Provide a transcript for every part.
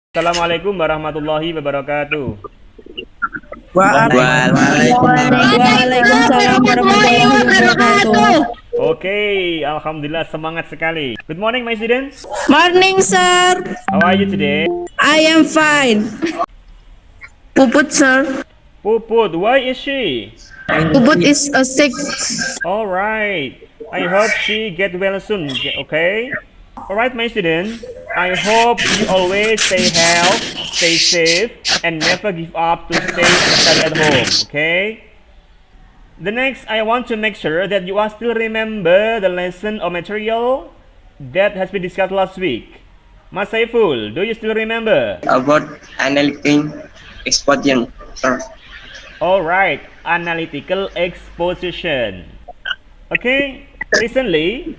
Assalamualaikum warahmatullahi wabarakatuh. Waalaikumsalam warahmatullahi wabarakatuh. Oke, alhamdulillah semangat sekali. Good morning, my students. Morning, sir. How are you today? I am fine. Puput, sir. Puput, why is she? Puput is sick. All right. I hope she get well soon. Okay. All right, my students. I hope you always stay healthy, stay safe, and never give up to stay and study at home. Okay. The next, I want to make sure that you all still remember the lesson or material that has been discussed last week. Mas Saiful, do you still remember? About analytic exposition, sir. All right, analytical exposition. Okay, recently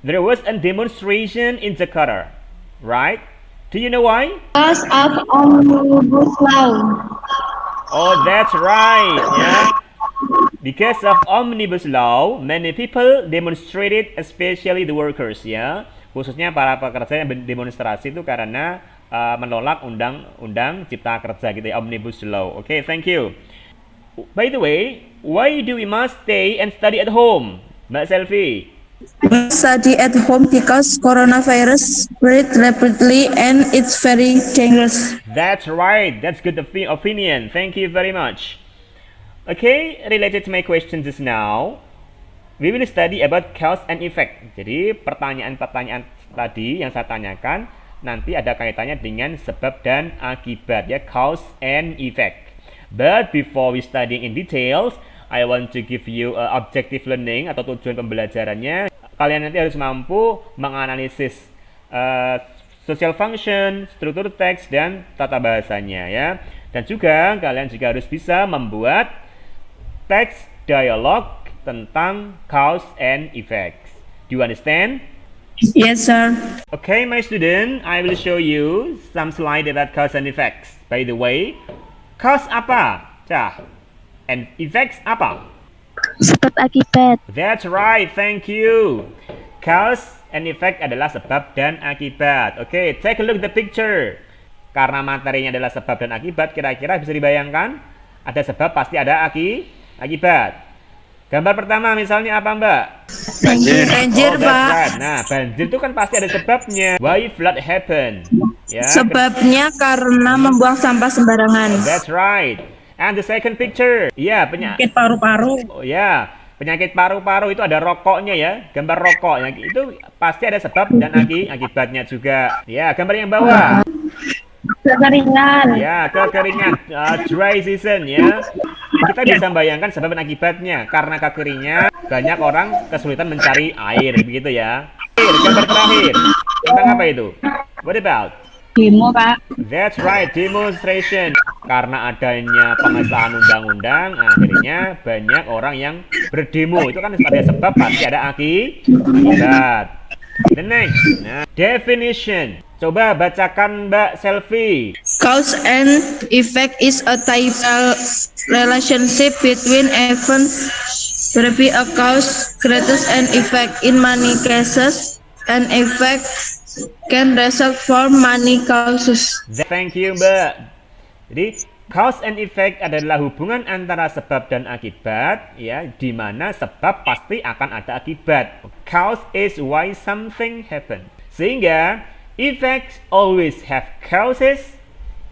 there was a demonstration in Jakarta, right? Do you know why? Because of omnibus law. Oh, that's right. Yeah. Because of omnibus law, many people demonstrated, especially the workers, ya. Khususnya para pekerja yang demonstrasi itu karena menolak undang-undang cipta kerja gitu ya, omnibus law. Okay, thank you. By the way, why do we must stay and study at home, Mbak Selvi? Study at home because coronavirus spread rapidly and it's very dangerous. That's right. That's good opinion. Thank you very much. Okay, related to my question just now, we will study about cause and effect. Jadi pertanyaan-pertanyaan tadi yang saya tanyakan nanti ada kaitannya dengan sebab dan akibat ya, cause and effect. But before we study in details, I want to give you objective learning atau tujuan pembelajarannya. Kalian nanti harus mampu menganalisis social function, struktur teks dan tata bahasanya ya. Dan juga kalian juga harus bisa membuat teks dialog tentang cause and effects. Do you understand? Yes, sir. Okay, my student, I will show you some slide about cause and effects. By the way, cause apa? Cah. And effects apa? Sebab akibat. That's right, thank you. Cause and effect adalah sebab dan akibat. Okay, take a look at the picture. Karena materinya adalah sebab dan akibat, kira-kira bisa dibayangkan? Ada sebab, pasti ada akibat. Gambar pertama misalnya apa, Mbak? Banjir. Banjir, Oh, that's Pak. right. Nah, banjir itu kan pasti ada sebabnya. Why flood happen? Ya, Sebabnya karena membuang sampah sembarangan. that's right. And the second picture. Ya, Sakit paru-paru. Oh ya, penyakit paru-paru itu ada rokoknya ya, gambar rokoknya itu pasti ada sebab dan akibatnya juga. Ya, gambar yang bawah. Kekeringan. Ya, kekeringan, dry season ya. Kita bisa membayangkan sebab dan akibatnya. Karena kekeringan, banyak orang kesulitan mencari air, begitu ya. Gambar terakhir, tentang apa itu? What about? Demo, Pak. That's right, demonstration. Karena adanya pengesahan undang-undang, akhirnya banyak orang yang berdemo. Itu kan ada sebab, pasti ada akibat. The next, nah, definition. Coba bacakan Mbak Selvi. Cause and effect is a typical relationship between events where a cause creates an effect. In many cases, an effect can result from many causes. Thank you, Mbak. Jadi, cause and effect adalah hubungan antara sebab dan akibat, ya, di mana sebab pasti akan ada akibat. Cause is why something happen. Sehingga effects always have causes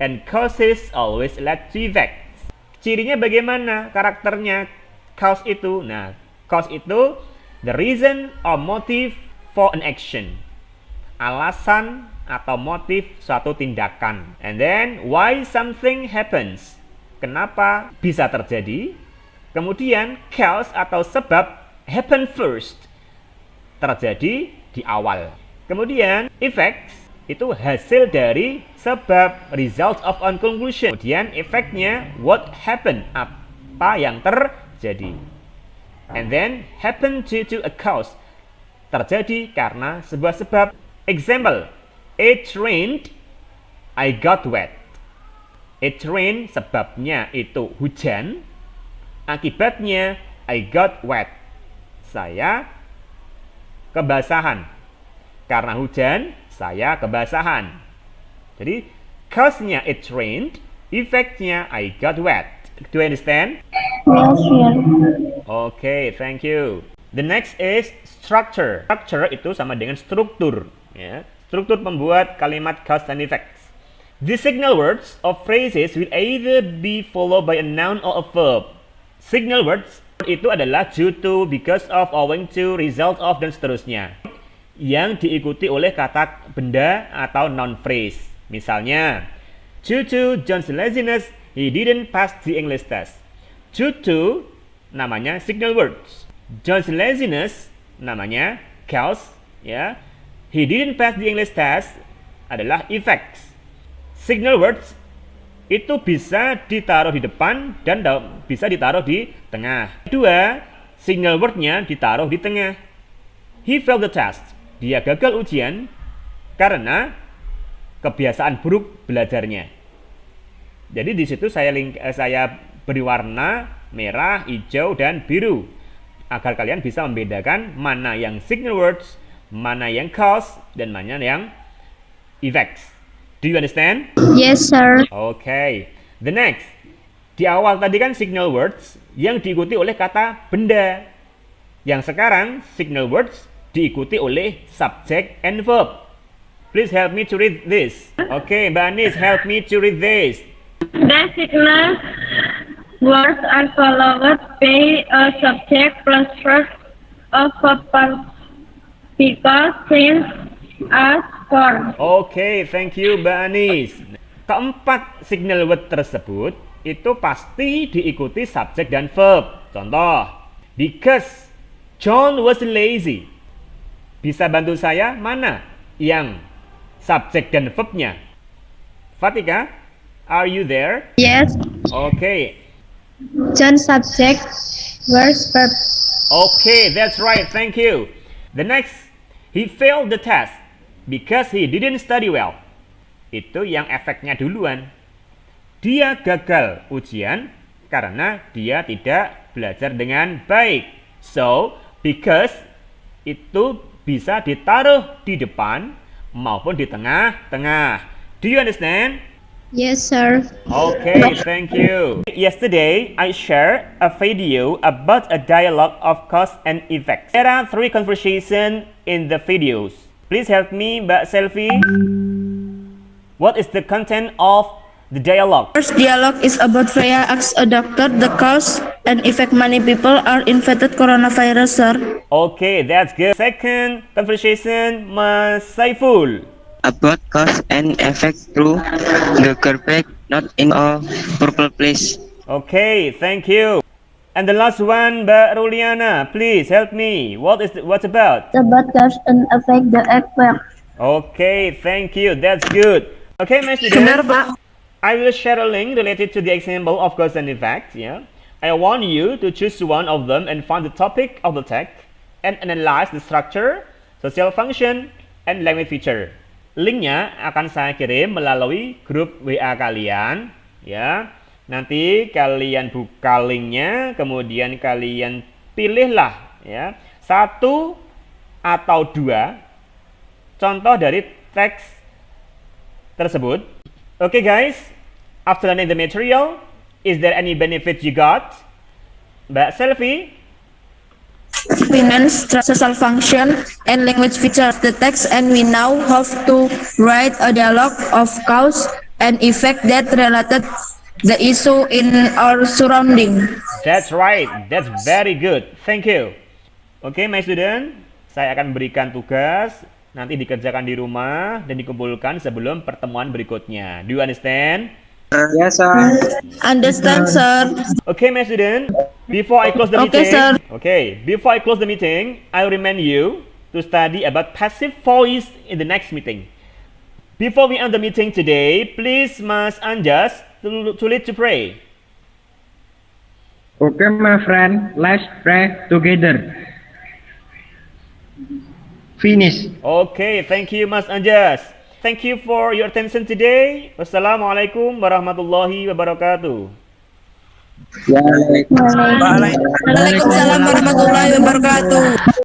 and causes always lead to effects. Cirinya bagaimana karakternya cause itu? Nah, cause itu the reason or motive for an action. Alasan atau motif suatu tindakan. And then why something happens. Kenapa bisa terjadi? Kemudian cause atau sebab happen first. Terjadi di awal. Kemudian effects itu hasil dari sebab, result of on conclusion. Kemudian efeknya what happen, apa yang terjadi. And then happen due to a cause, terjadi karena sebuah sebab. Example, it rained, I got wet. It rained sebabnya itu hujan, akibatnya I got wet. Saya kebasahan. Karena hujan, saya kebasahan. Jadi Cause-nya it rained, effect-nya I got wet. Do you understand? Yes, sir. Okay, thank you. The next is structure. Structure itu sama dengan struktur, ya. Struktur pembuat kalimat cause and effects. The signal words of phrases will either be followed by a noun or a verb. Signal words itu adalah due to, because of, owing to, result of, dan seterusnya, yang diikuti oleh kata benda atau noun phrase. Misalnya, due to John's laziness, he didn't pass the English test. Due to namanya signal words. John's laziness namanya cause, ya. He didn't pass the English test adalah effects. Signal words itu bisa ditaruh di depan dan bisa ditaruh di tengah. Kedua, signal word-nya ditaruh di tengah. He failed the test. Dia gagal ujian karena kebiasaan buruk belajarnya. Jadi di situ saya beri warna merah, hijau, dan biru agar kalian bisa membedakan mana yang signal words, mana yang cause, dan mana yang effects. Do you understand? Yes, sir. Okay. The next. Di awal tadi kan signal words yang diikuti oleh kata benda. Yang sekarang signal words diikuti oleh subject and verb. Please help me to read this. Okay, Mbak Anis, help me to read this. The signal words are followed by a subject plus verb of a particle since as form. Okay, thank you Mbak Anis. Keempat signal word tersebut itu pasti diikuti subjek dan verb. Contoh, because John was lazy. Bisa bantu saya mana yang subjek dan verbnya? Fatika, are you there? Yes. Okay. John subject, verse verb. Okay, that's right. Thank you. The next, he failed the test because he didn't study well. Itu yang efeknya duluan. Dia gagal ujian karena dia tidak belajar dengan baik. So, because itu bisa ditaruh di depan maupun di tengah-tengah. Do you understand? Yes, sir. Okay, thank you. Yesterday, I shared a video about a dialogue of cause and effect. There are 3 conversations in the videos. Please help me, Mbak Selfie. What is the content of the dialogue? First dialogue is about Freya asks a doctor the cause and effect many people are infected coronavirus, sir. Okay, that's good. Second conversation, Mas Saiful. About cause and effect through the garbage, not in a purple place. Okay, thank you. And the last one, Mbak Ruliana, please help me. What's about? About cause and effect the effect. Okay, thank you. That's good. Okay, my students. Benar, Pak. I will share a link related to the example of cause and effect. Yeah, I want you to choose one of them and find the topic of the text and analyze the structure, social function, and language feature. Linknya akan saya kirim melalui grup WA kalian. Ya, nanti kalian buka linknya, kemudian kalian pilihlah ya 1 atau 2 contoh dari teks tersebut. Okay guys, after learning the material, is there any benefit you got? Mbak Selfie? Finance, social function, and language features the text, and we now have to write a dialogue of cause and effect that related the issue in our surrounding. That's right, that's very good. Thank you. Okay, my student, saya akan berikan tugas, nanti dikerjakan di rumah dan dikumpulkan sebelum pertemuan berikutnya. Do you understand? Yes, sir. Understand, sir? Okay, my student, before I close the Okay, meeting, sir. before I close the meeting, I remind you to study about passive voice in the next meeting. Before we end the meeting today, please, Mas Anjas, to lead to pray. Okay, my friend, let's pray together. Finish. Okay, thank you, Mas Anjas. Thank you for your attention today. Wassalamualaikum warahmatullahi wabarakatuh. Yeah. Waalaikumsalam warahmatullahi wabarakatuh.